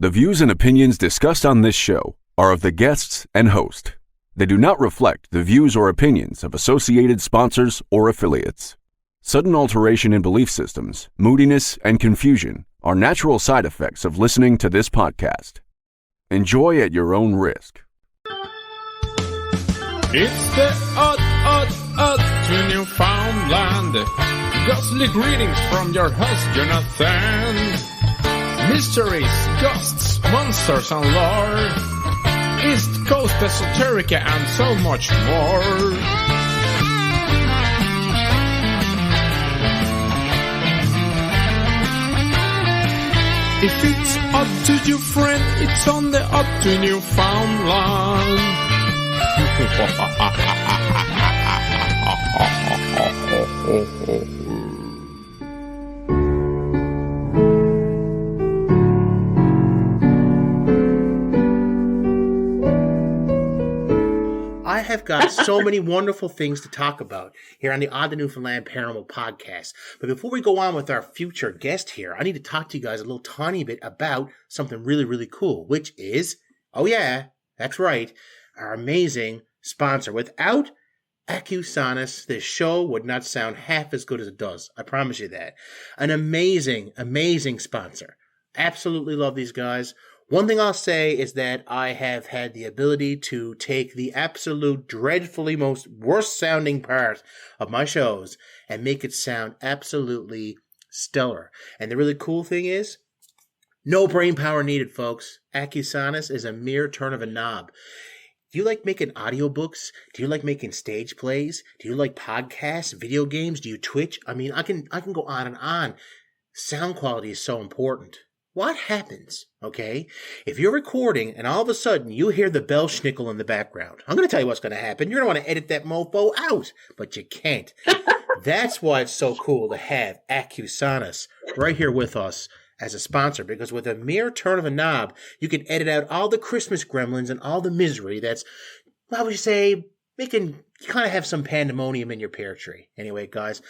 The views and opinions discussed on this show are of the guests and host. They do not reflect the views or opinions of associated sponsors or affiliates. Sudden alteration in belief systems, moodiness, and confusion are natural side effects of listening to this podcast. Enjoy at your own risk. It's the Oddtonewfoundland. Ghostly greetings from your host, Jonathan. Mysteries, ghosts, monsters, and lore. East Coast esoterica and so much more. If it's odd to you, friend, it's on the Oddtonewfoundland. I have got so many wonderful things to talk about here on the Oddtonewfoundland Paranormal Podcast. But before we go on with our future guest here, I need to talk to you guys a little tiny bit about something really, really cool, which is, oh yeah, that's right, our amazing sponsor. Without Accusonus, this show would not sound half as good as it does. I promise you that. An amazing, amazing sponsor. Absolutely love these guys. One thing I'll say is that I have had the ability to take the absolute dreadfully most worst sounding part of my shows and make it sound absolutely stellar. And the really cool thing is, no brain power needed, folks. Accusonus is a mere turn of a knob. Do you like making audiobooks? Do you like making stage plays? Do you like podcasts, video games? Do you Twitch? I mean, I can go on and on. Sound quality is so important. What happens, okay, if you're recording and all of a sudden you hear the bell schnickle in the background? I'm going to tell you what's going to happen. You're going to want to edit that mofo out, but you can't. That's why it's so cool to have Accusonus right here with us as a sponsor, because with a mere turn of a knob, you can edit out all the Christmas gremlins and all the misery that's, how would you say, making you kind of have some pandemonium in your pear tree. Anyway, guys,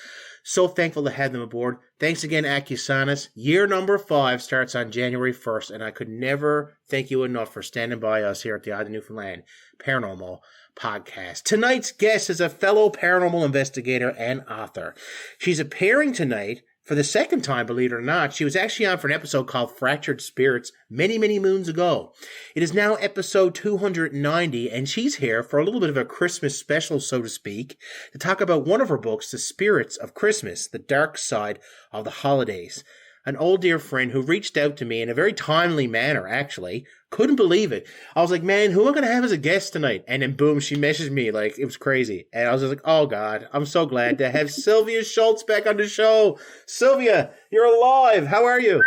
so thankful to have them aboard. Thanks again, Accusonus. Year number 5 starts on January 1st, and I could never thank you enough for standing by us here at the Oddtonewfoundland Paranormal Podcast. Tonight's guest is a fellow paranormal investigator and author. She's appearing tonight for the second time, believe it or not. She was actually on for an episode called Fractured Spirits many, many moons ago. It is now episode 290, and she's here for a little bit of a Christmas special, so to speak, to talk about one of her books, The Spirits of Christmas, The Dark Side of the Holidays. An old dear friend who reached out to me in a very timely manner, actually. Couldn't believe it. I was like, man, who am I going to have as a guest tonight? And then boom, she messaged me like it was crazy. And I was just like, oh God, I'm so glad to have Sylvia Schultz back on the show. Sylvia, you're alive. How are you?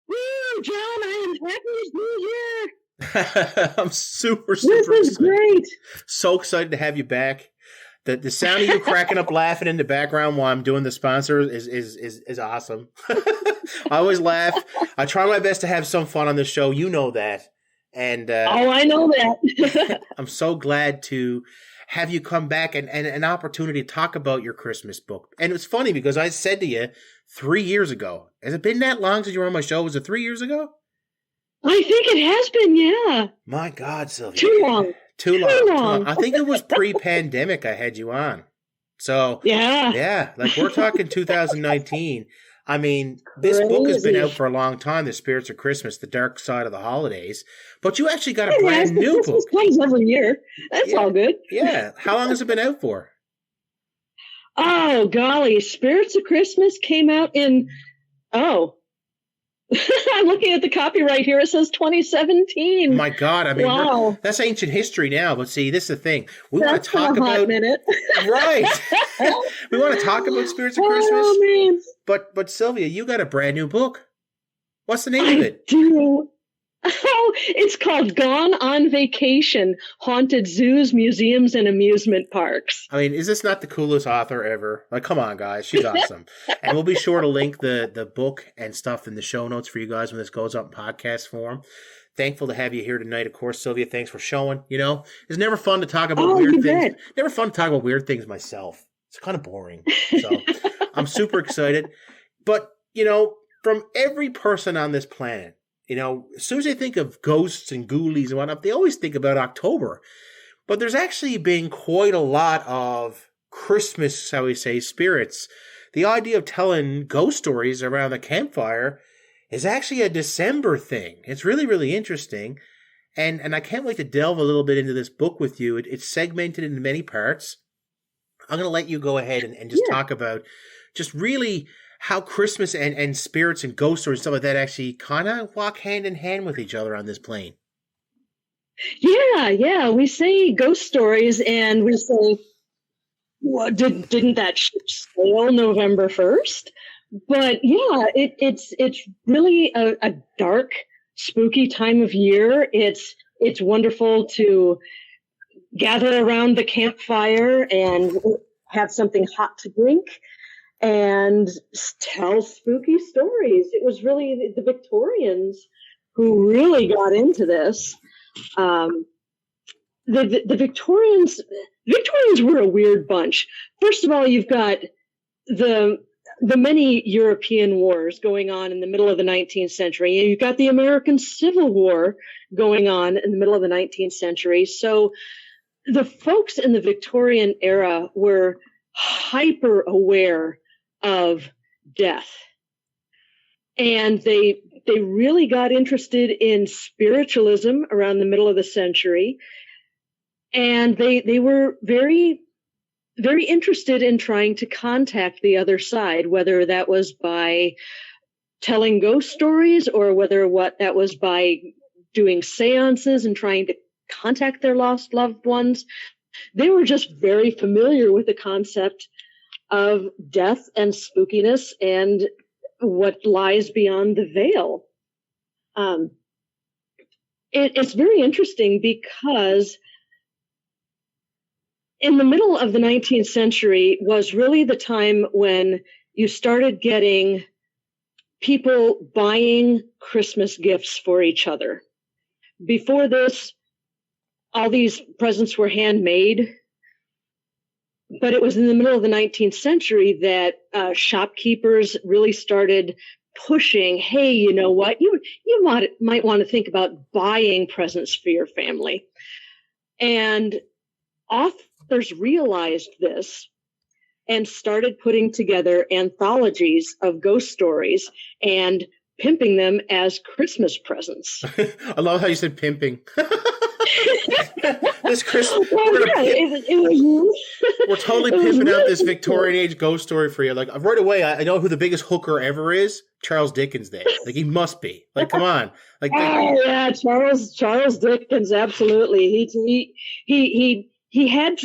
Woo, John, I am happy to be here. I'm super This is excited. great. So excited to have you back. The sound of you cracking up laughing in the background while I'm doing the sponsor is awesome. I always laugh. I try my best to have some fun on the show. You know that. And Oh, I know that. I'm so glad to have you come back and an opportunity to talk about your Christmas book. And it's funny because I said to you 3 years ago, has it been that long since you were on my show? Was it 3 years ago? I think it has been, yeah. My God, Sylvia. Too long. Too long. I think it was pre-pandemic I had you on. So, yeah, like we're talking 2019. I mean, this book has been out for a long time, The Spirits of Christmas, The Dark Side of the Holidays. But you actually got a brand new book. It comes every year. That's all good. Yeah. How long has it been out for? Oh, golly. Spirits of Christmas came out in, I'm looking at the copyright here. It says 2017. My God, I mean, wow. That's ancient history now. But see, this is the thing. We want to talk been a hot about minute. Right. We want to talk about Spirits of Christmas. Oh, man. But Sylvia, you got a brand new book. What's the name of it? I do. Oh, it's called Gone on Vacation, Haunted Zoos, Museums, and Amusement Parks. I mean, is this not the coolest author ever? Like, come on, guys. She's awesome. And we'll be sure to link the book and stuff in the show notes for you guys when this goes up in podcast form. Thankful to have you here tonight. Of course, Sylvia, thanks for showing. You know, it's never fun to talk about weird things. Bet. Never fun to talk about weird things myself. It's kind of boring. So I'm super excited. But, you know, from every person on this planet, as soon as they think of ghosts and ghoulies and whatnot, they always think about October. But there's actually been quite a lot of Christmas, how we say, spirits. The idea of telling ghost stories around the campfire is actually a December thing. It's really, really interesting. And I can't wait to delve a little bit into this book with you. It's segmented into many parts. I'm going to let you go ahead and just talk about just really how Christmas and spirits and ghost stories and stuff like that actually kind of walk hand in hand with each other on this plane. Yeah. We say ghost stories and we say, well, didn't that ship sail November 1st? But yeah, it's really a dark, spooky time of year. It's wonderful to gather around the campfire and have something hot to drink and tell spooky stories. It was really the Victorians who really got into this. The Victorians were a weird bunch. First of all, you've got the many European wars going on in the middle of the 19th century. You've got the American Civil War going on in the middle of the 19th century. So the folks in the Victorian era were hyper aware of death. And they really got interested in spiritualism around the middle of the century. And they were very, very interested in trying to contact the other side, whether that was by telling ghost stories or whether that was by doing seances and trying to contact their lost loved ones. They were just very familiar with the concept of death and spookiness and what lies beyond the veil. It's very interesting because in the middle of the 19th century was really the time when you started getting people buying Christmas gifts for each other. Before this, all these presents were handmade, but it was in the middle of the 19th century that shopkeepers really started pushing, hey, you know what, you might want to think about buying presents for your family. And authors realized this and started putting together anthologies of ghost stories and pimping them as Christmas presents. I love how you said pimping. This Christmas, we're totally pimping out this Victorian age ghost story for you. Like right away, I know who the biggest hooker ever is. Charles Dickens. Like he must be. Like come on. Like yeah, Charles Dickens. Absolutely. He had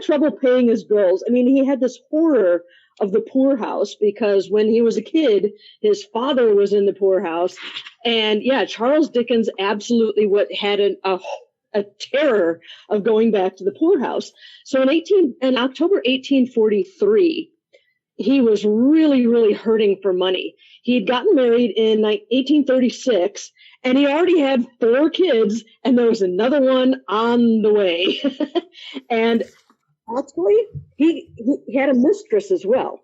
trouble paying his bills. I mean, he had this horror of the poorhouse because when he was a kid, his father was in the poorhouse. And yeah, Charles Dickens absolutely had a terror of going back to the poorhouse. So in October 1843, he was really, really hurting for money. He had gotten married in 1836, and he already had 4 kids, and there was another one on the way. And actually, he had a mistress as well.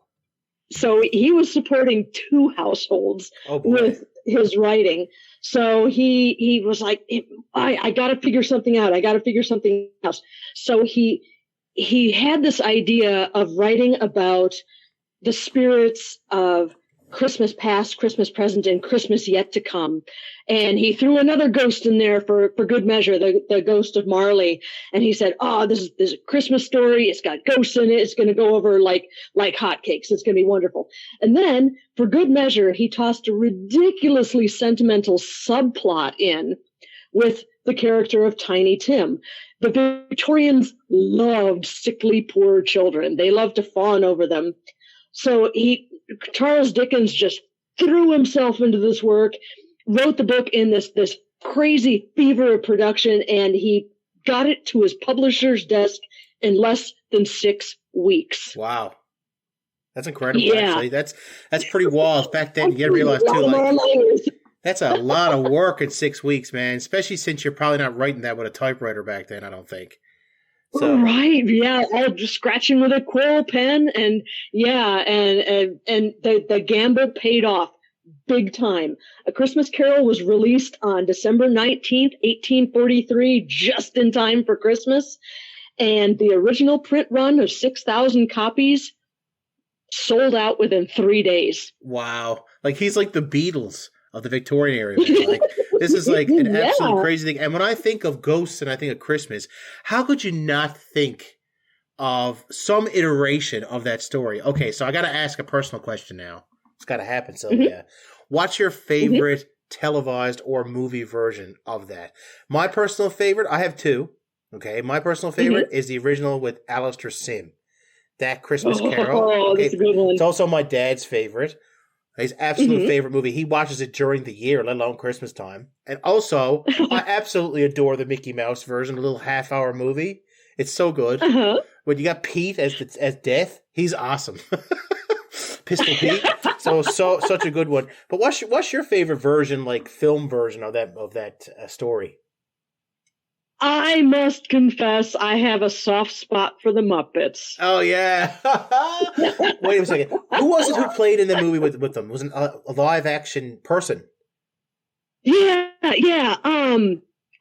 So he was supporting 2 households with his writing. So he was like, I got to figure something out. I got to figure something else. So he had this idea of writing about the spirits of Christmas past, Christmas present, and Christmas yet to come. And he threw another ghost in there for good measure, the ghost of Marley. And he said, this is a Christmas story. It's got ghosts in it. It's going to go over like hotcakes. It's going to be wonderful. And then for good measure, he tossed a ridiculously sentimental subplot in with the character of Tiny Tim. The Victorians loved sickly, poor children. They loved to fawn over them. So Charles Dickens just threw himself into this work, wrote the book in this crazy fever of production, and he got it to his publisher's desk in less than 6 weeks. Wow. That's incredible, actually. That's pretty wild. Back then, you got to realize, too, that's a lot of work in 6 weeks, man, especially since you're probably not writing that with a typewriter back then, I don't think. So. Right, yeah, all just scratching with a quill pen, and the gamble paid off big time. A Christmas Carol was released on December 19th, 1843, just in time for Christmas. And the original print run of 6,000 copies sold out within 3 days. Wow. Like, he's like the Beatles of the Victorian era. Like, this is like an absolute crazy thing. And when I think of ghosts and I think of Christmas, how could you not think of some iteration of that story? Okay, so I got to ask a personal question now. It's got to happen, Sylvia. What's your favorite televised or movie version of that? My personal favorite, I have two. Okay, my personal favorite is the original with Alistair Sim. That Christmas Carol. Oh, that's a good one. It's also my dad's favorite. His absolute favorite movie. He watches it during the year, let alone Christmas time. And also, I absolutely adore the Mickey Mouse version, a little half-hour movie. It's so good. When you got Pete as Death, he's awesome. Pistol Pete. So such a good one. But what's your favorite version, like film version of that story? I must confess, I have a soft spot for the Muppets. Oh, yeah. Wait a second. Who was it who played in the movie with them? Was it a live-action person? Yeah.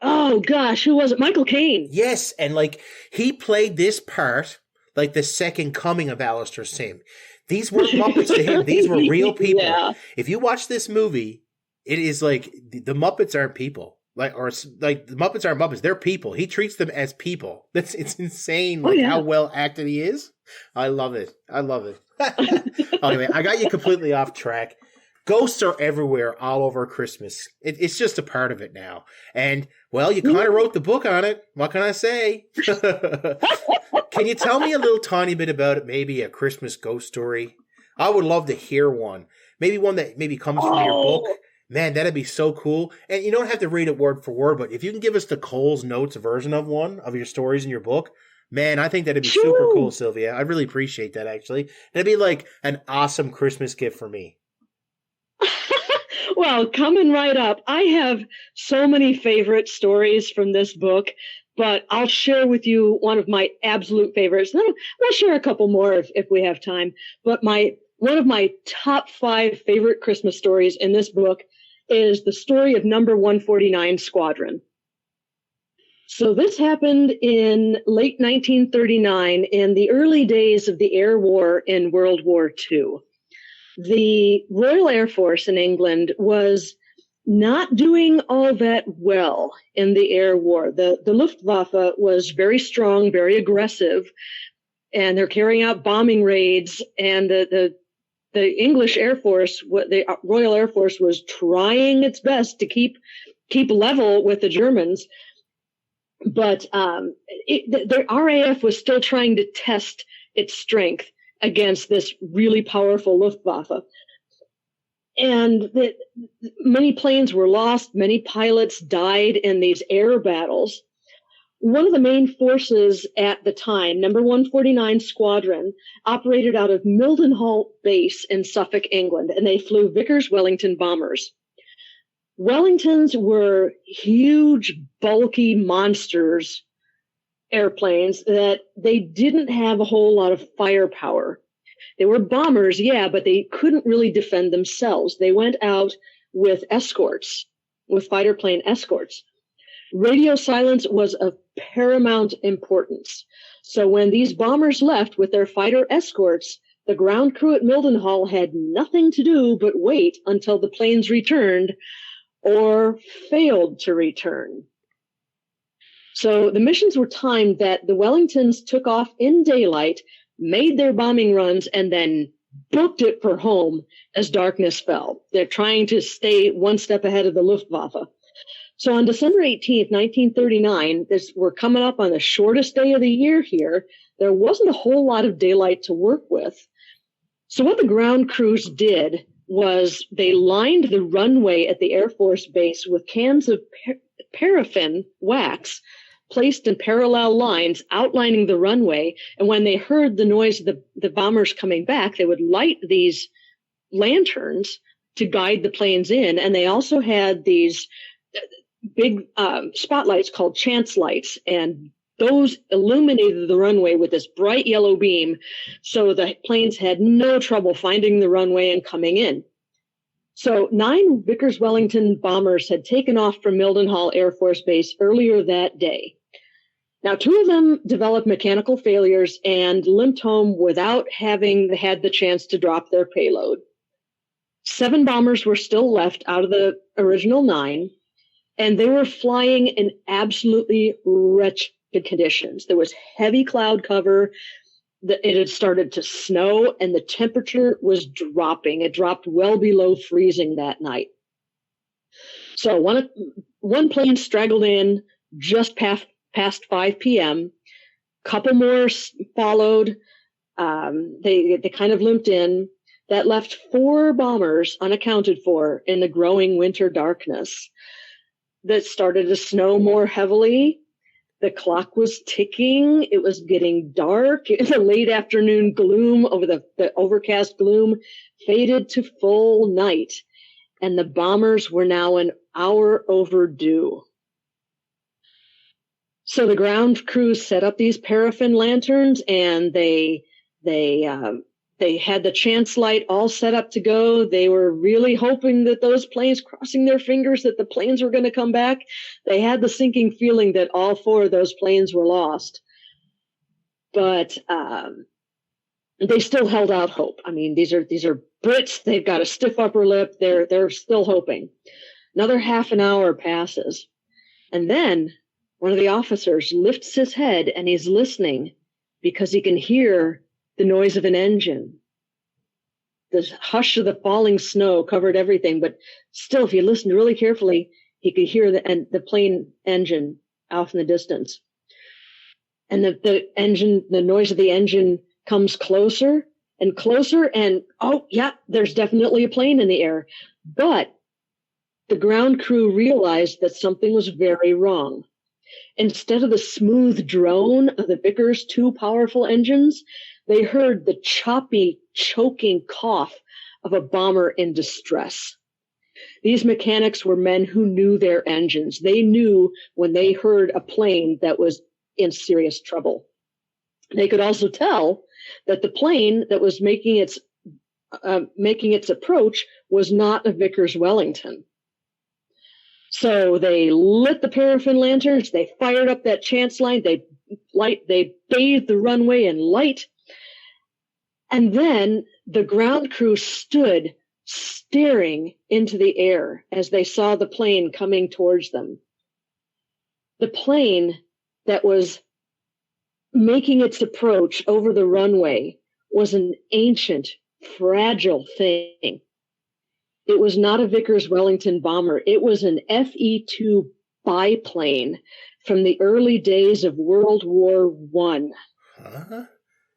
Oh, gosh, who was it? Michael Caine. Yes, and, like, he played this part, like, the second coming of Alistair Sim. These weren't Muppets to him. These were real people. Yeah. If you watch this movie, it is like the Muppets aren't people. The Muppets aren't Muppets. They're people. He treats them as people. It's insane how well acted he is. I love it. Anyway, I got you completely off track. Ghosts are everywhere all over Christmas. It's just a part of it now. And, well, you kind of wrote the book on it. What can I say? Can you tell me a little tiny bit about it? Maybe a Christmas ghost story? I would love to hear one. Maybe one that maybe comes from your book. Man, that'd be so cool. And you don't have to read it word for word, but if you can give us the Cole's Notes version of one of your stories in your book, man, I think that'd be super cool, Sylvia. I really appreciate that, actually. That'd be like an awesome Christmas gift for me. Well, coming right up, I have so many favorite stories from this book, but I'll share with you one of my absolute favorites. Then we'll share a couple more if we have time. But one of my top 5 favorite Christmas stories in this book is the story of number 149 Squadron. So this happened in late 1939 in the early days of the air war in World War II. The Royal Air Force in England was not doing all that well in the air war. The Luftwaffe was very strong, very aggressive, and they're carrying out bombing raids, and the English Air Force, the Royal Air Force, was trying its best to keep level with the Germans, but the RAF was still trying to test its strength against this really powerful Luftwaffe. And many planes were lost, many pilots died in these air battles. One of the main forces at the time, number 149 Squadron, operated out of Mildenhall Base in Suffolk, England, and they flew Vickers Wellington bombers. Wellingtons were huge, bulky monsters, airplanes that they didn't have a whole lot of firepower. They were bombers, yeah, but they couldn't really defend themselves. They went out with escorts, with fighter plane escorts. Radio silence was of paramount importance. So when these bombers left with their fighter escorts, the ground crew at Mildenhall had nothing to do but wait until the planes returned or failed to return. So the missions were timed that the Wellingtons took off in daylight, made their bombing runs, and then booked it for home as darkness fell. They're trying to stay one step ahead of the Luftwaffe. So on December 18th, 1939, we're coming up on the shortest day of the year here. There wasn't a whole lot of daylight to work with. So what the ground crews did was they lined the runway at the Air Force Base with cans of paraffin wax placed in parallel lines outlining the runway. And when they heard the noise of the bombers coming back, they would light these lanterns to guide the planes in. And they also had these big spotlights called chance lights, and those illuminated the runway with this bright yellow beam, so the planes had no trouble finding the runway and coming in. So 9 Vickers Wellington bombers had taken off from Mildenhall Air Force Base earlier that day. Now, 2 of them developed mechanical failures and limped home without having had the chance to drop their payload. 7 bombers were still left out of the original 9, and they were flying in absolutely wretched conditions. There was heavy cloud cover. It had started to snow, and the temperature was dropping. It dropped well below freezing that night. So one plane straggled in just past 5 p.m. Couple more followed. They kind of limped in. That left 4 bombers unaccounted for in the growing winter darkness. That started to snow more heavily. The clock was ticking. It was getting dark. The late afternoon gloom over the overcast gloom faded to full night, and the bombers were now an hour overdue. So the ground crews set up these paraffin lanterns, and they had the chance light all set up to go. They were really hoping that those planes, crossing their fingers that the planes were going to come back. They had the sinking feeling that all 4 of those planes were lost. But they still held out hope. I mean, these are Brits. They've got a stiff upper lip. They're still hoping. Another half an hour passes. And then one of the officers lifts his head, and he's listening because he can hear the noise of an engine. The hush of the falling snow covered everything, but still, if you listened really carefully, he could hear the plane engine off in the distance. And the noise of the engine comes closer and closer, and oh yeah, there's definitely a plane in the air. But the ground crew realized that something was very wrong. Instead of the smooth drone of the Vickers' 2 powerful engines, they heard the choppy, choking cough of a bomber in distress. These mechanics were men who knew their engines. They knew when they heard a plane that was in serious trouble. They could also tell that the plane that was making its approach was not a Vickers Wellington. So they lit the paraffin lanterns. They fired up that chance line. They bathed the runway in light. And then the ground crew stood staring into the air as they saw the plane coming towards them. The plane that was making its approach over the runway was an ancient, fragile thing. It was not a Vickers Wellington bomber. It was an Fe-2 biplane from the early days of World War I. Huh?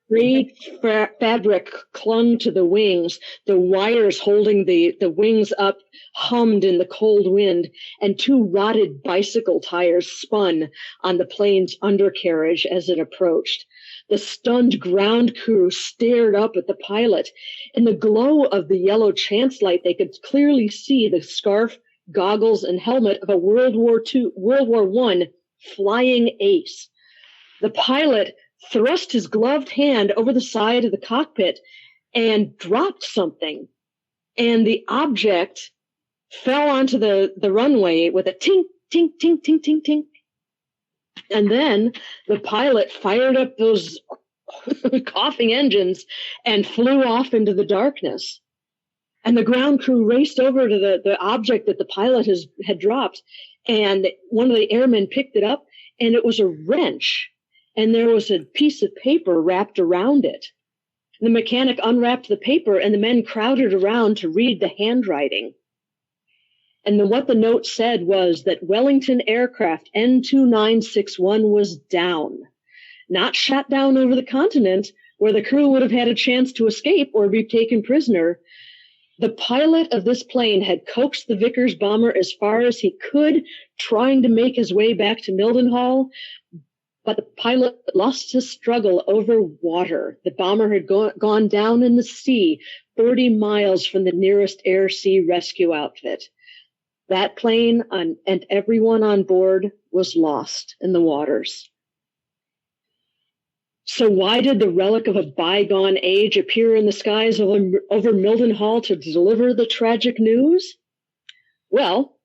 Gray fabric clung to the wings. The wires holding the wings up hummed in the cold wind, and 2 rotted bicycle tires spun on the plane's undercarriage as it approached. The stunned ground crew stared up at the pilot. In the glow of the yellow chance light, they could clearly see the scarf, goggles, and helmet of a World War I flying ace. The pilot thrust his gloved hand over the side of the cockpit and dropped something. And the object fell onto the runway with a tink, tink, tink, tink, tink, tink. And then the pilot fired up those coughing engines and flew off into the darkness. And the ground crew raced over to the object that the pilot had dropped. And one of the airmen picked it up, and it was a wrench. And there was a piece of paper wrapped around it. The mechanic unwrapped the paper, and the men crowded around to read the handwriting. And what the note said was that Wellington aircraft N2961 was down, not shot down over the continent where the crew would have had a chance to escape or be taken prisoner. The pilot of this plane had coaxed the Vickers bomber as far as he could, trying to make his way back to Mildenhall, but the pilot lost his struggle over water. The bomber had gone down in the sea 30 miles from the nearest air-sea rescue outfit. That plane and everyone on board was lost in the waters. So why did the relic of a bygone age appear in the skies over Mildenhall to deliver the tragic news? Well,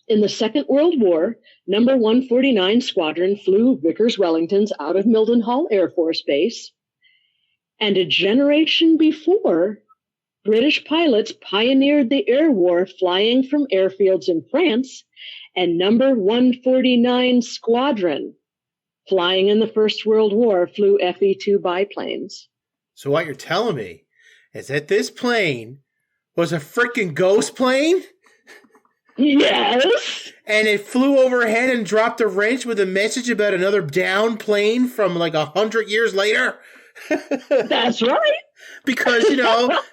in the Second World War, number 149 Squadron flew Vickers-Wellingtons out of Mildenhall Air Force Base, and a generation before, British pilots pioneered the air war flying from airfields in France, and number 149 Squadron, flying in the First World War, flew FE-2 biplanes. So what you're telling me is that this plane was a freaking ghost plane? Yes. And it flew overhead and dropped a wrench with a message about another down plane from like 100 years later? That's right. Because,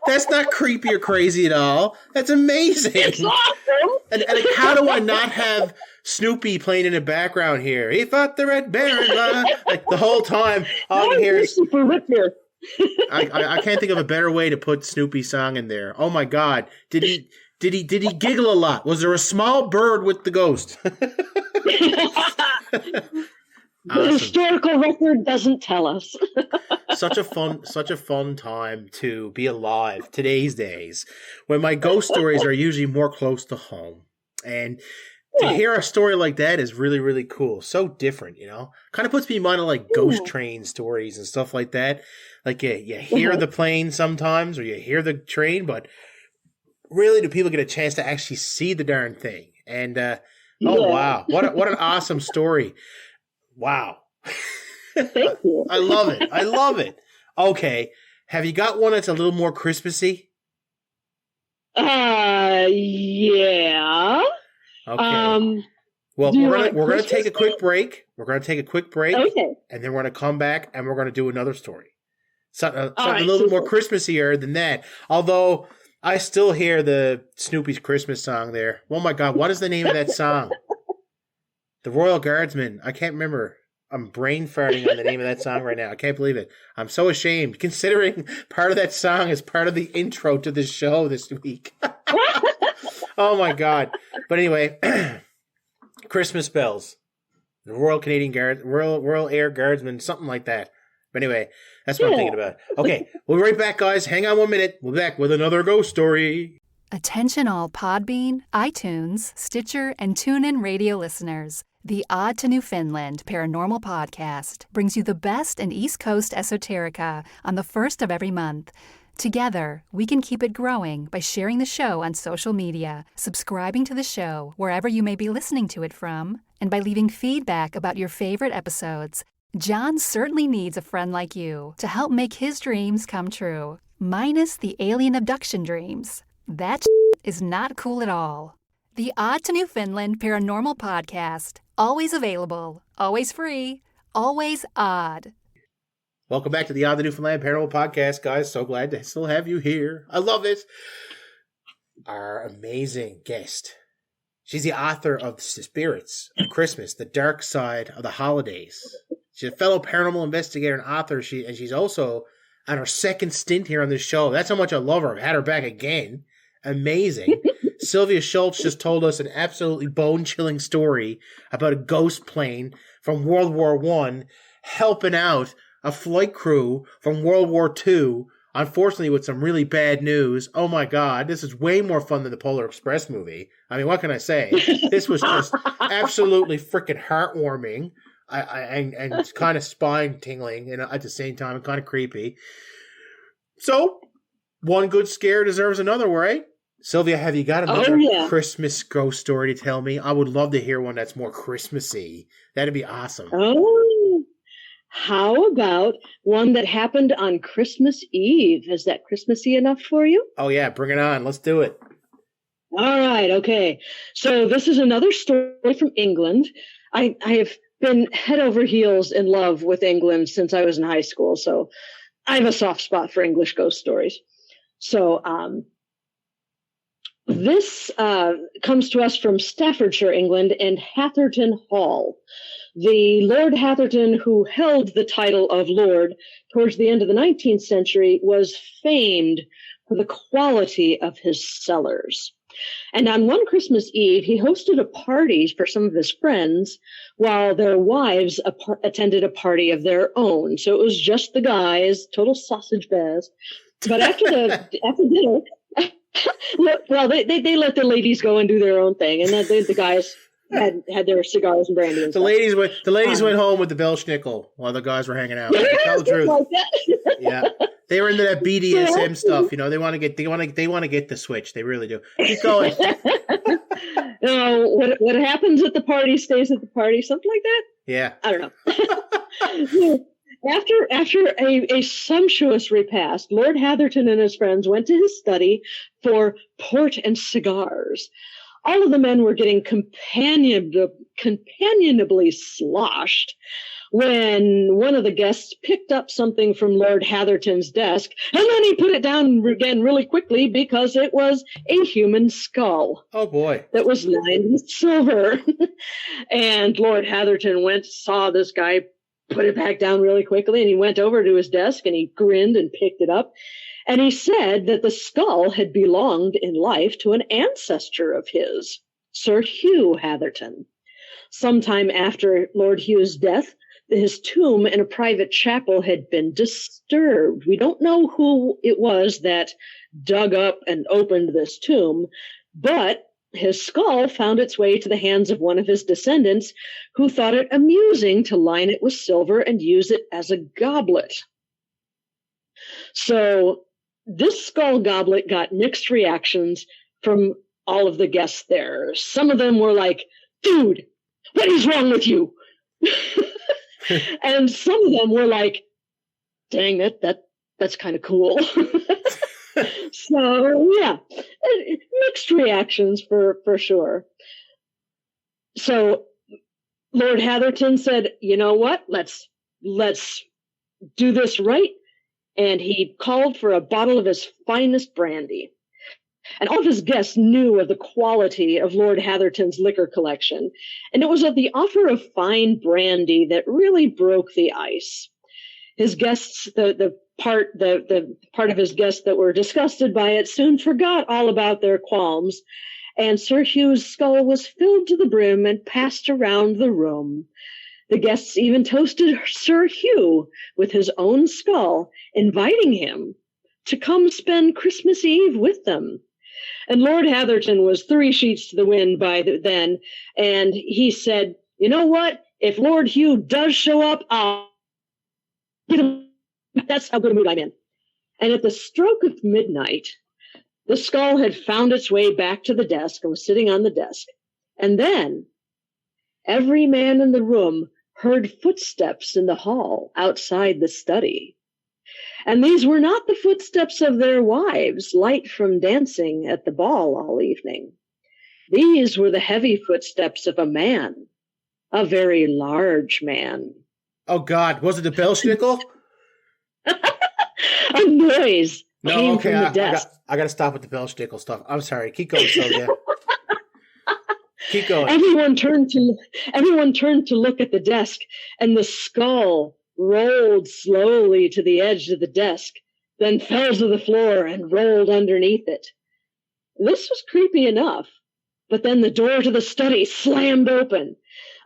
that's not creepy or crazy at all. That's amazing. It's awesome. And how do I not have Snoopy playing in the background here? He fought the Red Baron. Like the whole time, all you hear is... Super Richter. I can't think of a better way to put Snoopy's song in there. Oh my God. Did he giggle a lot? Was there a small bird with the ghost? The historical record doesn't tell us. Such a fun time to be alive today's days, when my ghost stories are usually more close to home. And to hear a story like that is really, really cool. So different, Kind of puts me in mind of like ghost train stories and stuff like that. Like you hear the plane sometimes, or you hear the train, but really do people get a chance to actually see the darn thing? And wow, what an awesome story. Wow. Thank you. I love it. Okay. Have you got one that's a little more Christmassy? Yeah. Okay. Well, we're gonna take a quick break. We're gonna take a quick break. Okay. And then we're gonna come back and we're gonna do another story. Something right, a little bit more Christmassier than that. Although I still hear the Snoopy's Christmas song there. Oh my God, what is the name of that song? The Royal Guardsman. I can't remember. I'm brain farting on the name of that song right now. I can't believe it. I'm so ashamed, considering part of that song is part of the intro to this show this week. Oh my God. But anyway, Christmas bells. The Royal Air Guardsman, something like that. But anyway, that's what I'm thinking about. Okay, we'll be right back, guys. Hang on 1 minute. We'll be back with another ghost story. Attention all Podbean, iTunes, Stitcher, and TuneIn radio listeners. The Odd to Newfoundland Paranormal Podcast brings you the best in East Coast esoterica on the first of every month. Together, we can keep it growing by sharing the show on social media, subscribing to the show wherever you may be listening to it from, and by leaving feedback about your favorite episodes. John certainly needs a friend like you to help make his dreams come true, minus the alien abduction dreams. That is not cool at all. The Odd to Newfoundland Paranormal Podcast. Always available, always free, always odd. Welcome back to the Odd to Newfoundland Paranormal Podcast, guys. So glad to still have you here. I love it. Our amazing guest. She's the author of The Spirits of Christmas, The Dark Side of the Holidays. She's a fellow paranormal investigator and author. She's also on her second stint here on this show. That's how much I love her. I've had her back again. Amazing. Sylvia Schultz just told us an absolutely bone-chilling story about a ghost plane from World War I helping out a flight crew from World War II, unfortunately with some really bad news. Oh my God, this is way more fun than the Polar Express movie. I mean, what can I say? This was just absolutely freaking heartwarming and kind of spine-tingling at the same time, and kind of creepy. So, one good scare deserves another, right? Sylvia, have you got another Christmas ghost story to tell me? I would love to hear one that's more Christmassy. That'd be awesome. Oh, how about one that happened on Christmas Eve? Is that Christmassy enough for you? Oh, yeah. Bring it on. Let's do it. All right. Okay. So this is another story from England. I have been head over heels in love with England since I was in high school. So I have a soft spot for English ghost stories. So, this comes to us from Staffordshire, England, and Hatherton Hall. The Lord Hatherton, who held the title of Lord towards the end of the 19th century, was famed for the quality of his cellars. And on one Christmas Eve, he hosted a party for some of his friends while their wives attended a party of their own. So it was just the guys, total sausage fest. But after dinner, well, they let the ladies go and do their own thing, and then the guys had their cigars and brandy. And the ladies went home with the Belschnickel while the guys were hanging out. Tell the truth. Like that. Yeah, they were into that BDSM stuff. You know, they want to get the switch. They really do. Keep going. What happens at the party stays at the party. Something like that. Yeah, I don't know. After a sumptuous repast, Lord Hatherton and his friends went to his study for port and cigars. All of the men were getting companionably sloshed when one of the guests picked up something from Lord Hatherton's desk, and then he put it down again really quickly because it was a human skull. Oh, boy. That was lined with silver. And Lord Hatherton saw this guy put it back down really quickly, and he went over to his desk and he grinned and picked it up. And he said that the skull had belonged in life to an ancestor of his, Sir Hugh Hatherton. Sometime after Lord Hugh's death, his tomb in a private chapel had been disturbed. We don't know who it was that dug up and opened this tomb, but his skull found its way to the hands of one of his descendants, who thought it amusing to line it with silver and use it as a goblet. So this skull goblet got mixed reactions from all of the guests there. Some of them were like, "Dude, what is wrong with you?" And some of them were like, "Dang, that's kind of cool." So yeah, mixed reactions for sure. So Lord Hatherton said, "You know what? Let's do this right." And he called for a bottle of his finest brandy. And all of his guests knew of the quality of Lord Hatherton's liquor collection. And it was of the offer of fine brandy that really broke the ice. His guests, the part of his guests that were disgusted by it soon forgot all about their qualms. And Sir Hugh's skull was filled to the brim and passed around the room. The guests even toasted Sir Hugh with his own skull, inviting him to come spend Christmas Eve with them. And Lord Hatherton was 3 sheets to the wind by then, and he said, "You know what? If Lord Hugh does show up, I'll get him. That's how good a mood I'm in." And at the stroke of midnight, the skull had found its way back to the desk and was sitting on the desk. And then every man in the room heard footsteps in the hall outside the study. And these were not the footsteps of their wives, light from dancing at the ball all evening. These were the heavy footsteps of a man, a very large man. Oh, God. Was it the Belschnickel? A noise came from the desk. I got to stop with the Belschnickel stuff. I'm sorry. Keep going, Sylvia. Keep going. Everyone turned to look at the desk, and the skull rolled slowly to the edge of the desk, then fell to the floor and rolled underneath it. This was creepy enough, but then the door to the study slammed open.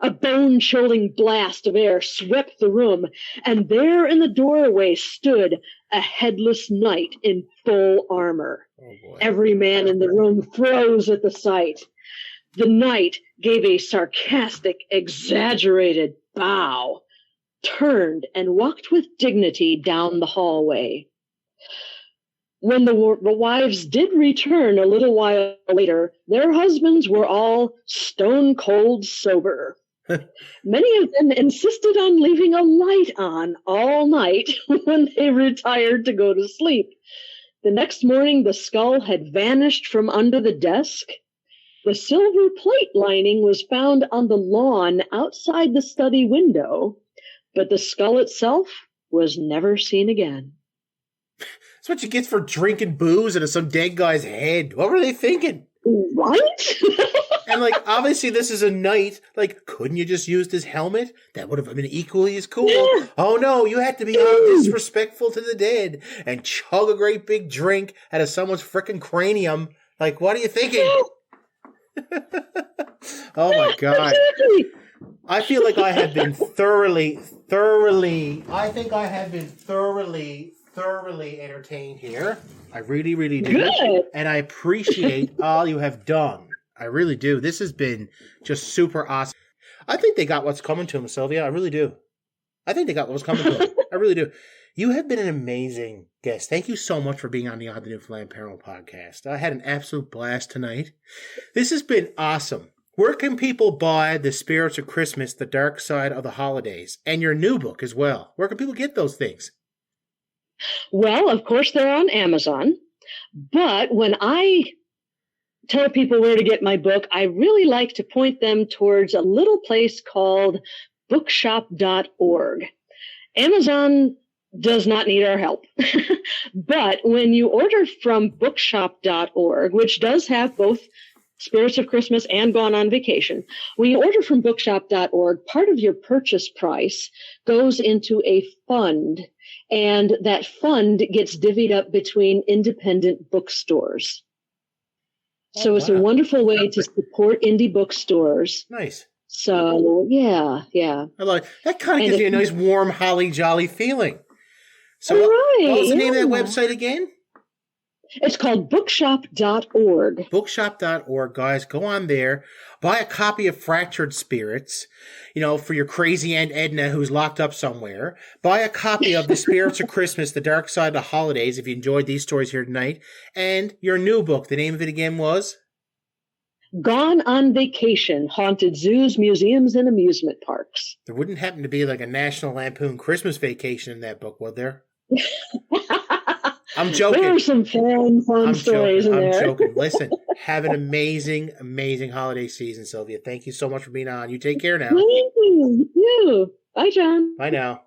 A bone-chilling blast of air swept the room, and there in the doorway stood a headless knight in full armor. Oh, boy. Every man in the room froze at the sight. The knight gave a sarcastic, exaggerated bow, turned, and walked with dignity down the hallway. When the wives did return a little while later, their husbands were all stone-cold sober. Many of them insisted on leaving a light on all night when they retired to go to sleep. The next morning, the skull had vanished from under the desk. The silver plate lining was found on the lawn outside the study window, but the skull itself was never seen again. That's what you get for drinking booze into some dead guy's head. What were they thinking? What? And, like, obviously this is a knight. Like, couldn't you just use his helmet? That would have been equally as cool. Yeah. Oh, no, you had to be disrespectful to the dead and chug a great big drink out of someone's frickin' cranium. Like, what are you thinking? Oh my God. Exactly. I feel like I have been thoroughly entertained here. I really, really do. Good. And I appreciate all you have done. I really do. This has been just super awesome. I think they got what's coming to them, Sylvia. I really do. I think they got what's coming to them. I really do. You have been an amazing guest. Thank you so much for being on the Odd the Newfoundland Paranormal Podcast. I had an absolute blast tonight. This has been awesome. Where can people buy The Spirits of Christmas, The Dark Side of the Holidays, and your new book as well? Where can people get those things? Well, of course, they're on Amazon. But when I tell people where to get my book, I really like to point them towards a little place called bookshop.org. Amazon does not need our help. But when you order from bookshop.org, which does have both Spirits of Christmas and Gone on Vacation, when you order from bookshop.org, part of your purchase price goes into a fund, and that fund gets divvied up between independent bookstores. So it's a wonderful way to support indie bookstores. Nice. So, yeah. I like that. Kind of gives you a nice, warm, holly jolly feeling. So, right, what was the name of that website again? It's called bookshop.org. Bookshop.org, guys. Go on there. Buy a copy of Fractured Spirits, for your crazy Aunt Edna who's locked up somewhere. Buy a copy of The Spirits of Christmas, The Dark Side of the Holidays, if you enjoyed these stories here tonight. And your new book, the name of it again was? Gone on Vacation, Haunted Zoos, Museums, and Amusement Parks. There wouldn't happen to be like a National Lampoon Christmas Vacation in that book, would there? I'm joking. There are some fun stories in there. I'm joking. Listen, have an amazing, amazing holiday season, Sylvia. Thank you so much for being on. You take care now. Thank you. Bye, John. Bye now.